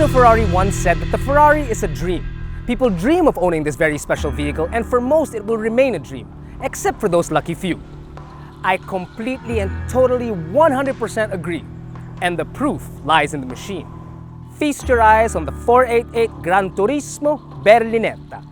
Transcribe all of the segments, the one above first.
Enzo Ferrari once said that the Ferrari is a dream. People dream of owning this very special vehicle, and for most it will remain a dream, except for those lucky few. I completely and totally 100% agree, and the proof lies in the machine. Feast your eyes on the 488 Gran Turismo Berlinetta.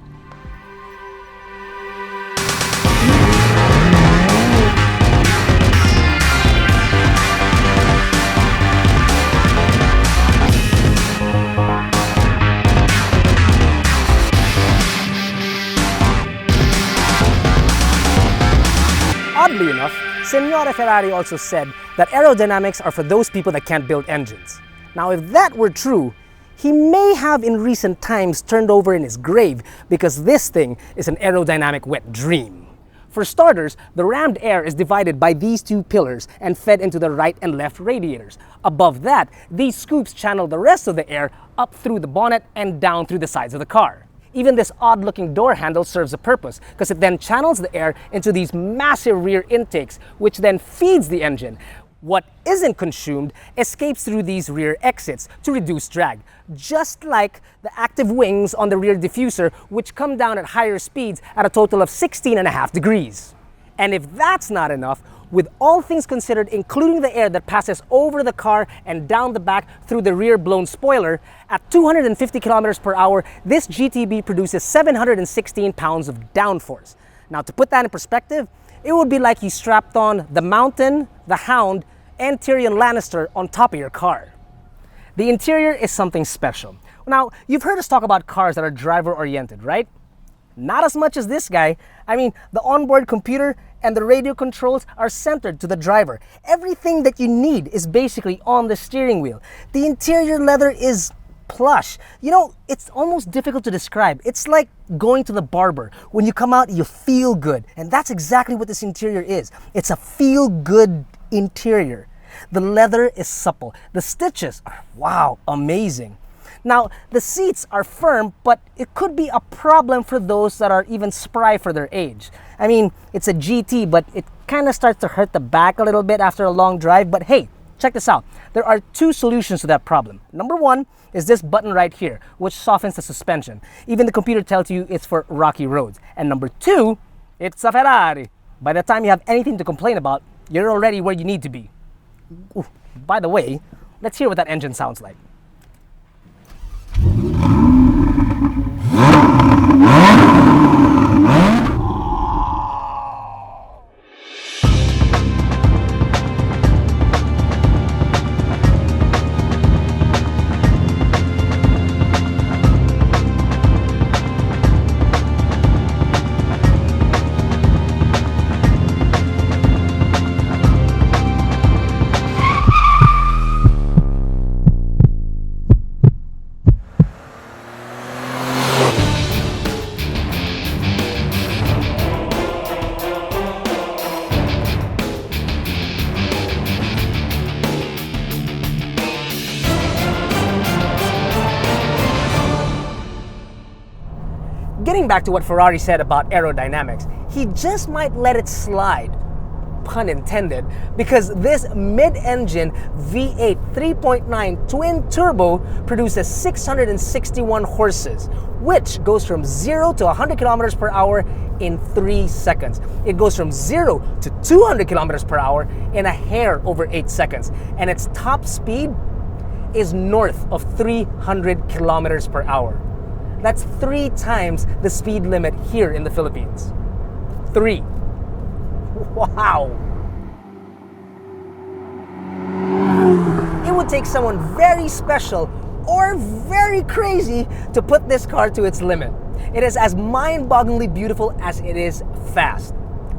Oddly enough, Signore Ferrari also said that aerodynamics are for those people that can't build engines. Now, if that were true, he may have in recent times turned over in his grave, because this thing is an aerodynamic wet dream. For starters, the rammed air is divided by these two pillars and fed into the right and left radiators. Above that, these scoops channel the rest of the air up through the bonnet and down through the sides of the car. Even this odd-looking door handle serves a purpose, because it then channels the air into these massive rear intakes, which then feeds the engine. What isn't consumed escapes through these rear exits to reduce drag, just like the active wings on the rear diffuser, which come down at higher speeds at a total of 16.5 degrees. And if that's not enough, with all things considered, including the air that passes over the car and down the back through the rear blown spoiler, at 250 kilometers per hour, this GTB produces 716 pounds of downforce. Now, to put that in perspective, it would be like you strapped on the Mountain, the Hound, and Tyrion Lannister on top of your car. The interior is something special. Now, you've heard us talk about cars that are driver-oriented, right? Not as much as this guy. I mean, the onboard computer and the radio controls are centered to the driver. Everything that you need is basically on the steering wheel. The interior leather is plush. You know, it's almost difficult to describe. It's like going to the barber. When you come out, you feel good. And that's exactly what this interior is. It's a feel-good interior. The leather is supple. The stitches are, wow, amazing. Now, the seats are firm, but it could be a problem for those that are even spry for their age. I mean, it's a GT, but it kind of starts to hurt the back a little bit after a long drive. But hey, check this out. There are two solutions to that problem. Number one is this button right here, which softens the suspension. Even the computer tells you it's for rocky roads. And number two, it's a Ferrari. By the time you have anything to complain about, you're already where you need to be. Ooh, by the way, let's hear what that engine sounds like. Getting back to what Ferrari said about aerodynamics, he just might let it slide, pun intended, because this mid-engine V8 3.9 twin turbo produces 661 horses, which goes from 0 to 100 kilometers per hour in 3 seconds. It goes from 0 to 200 kilometers per hour in a hair over 8 seconds. And its top speed is north of 300 kilometers per hour. That's 3 times the speed limit here in the Philippines. 3. Wow. It would take someone very special or very crazy to put this car to its limit. It is as mind-bogglingly beautiful as it is fast.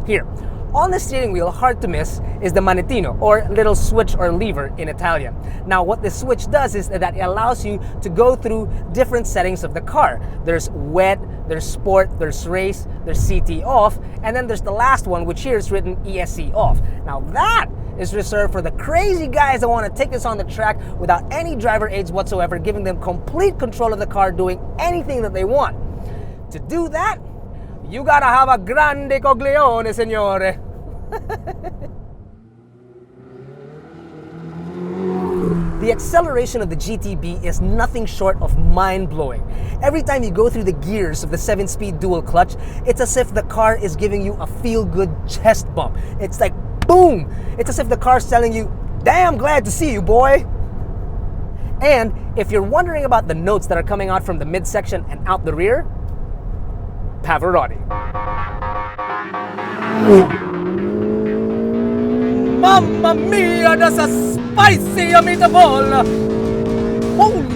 Here, on the steering wheel, hard to miss, is the manettino, or little switch or lever in Italian. Now, what this switch does is that it allows you to go through different settings of the car. There's wet, there's sport, there's race, there's CT off, and then there's the last one, which here is written ESC off. Now, that is reserved for the crazy guys that want to take this on the track without any driver aids whatsoever, giving them complete control of the car, doing anything that they want. To do that, you gotta have a grande coglione, signore. The acceleration of the GTB is nothing short of mind-blowing. Every time you go through the gears of the 7-speed dual clutch, it's as if the car is giving you a feel-good chest bump. It's like, boom! It's as if the car's telling you, damn glad to see you, boy! And if you're wondering about the notes that are coming out from the midsection and out the rear, Pavarotti. Mamma mia, that's a spicy meatball! Holy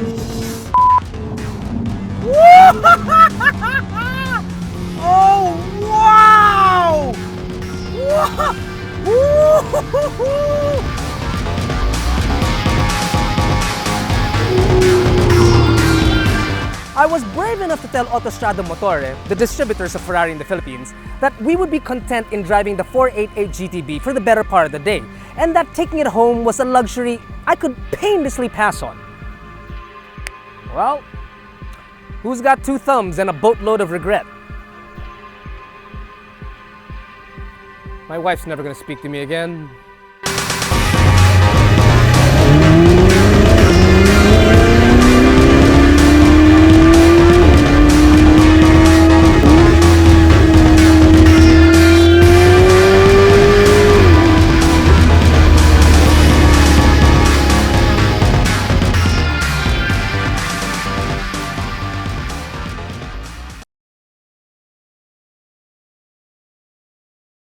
oh, wow! I was brave enough to tell Autostrada Motore, the distributors of Ferrari in the Philippines, that we would be content in driving the 488 GTB for the better part of the day, and that taking it home was a luxury I could painlessly pass on. Well, who's got 2 thumbs and a boatload of regret? My wife's never gonna speak to me again.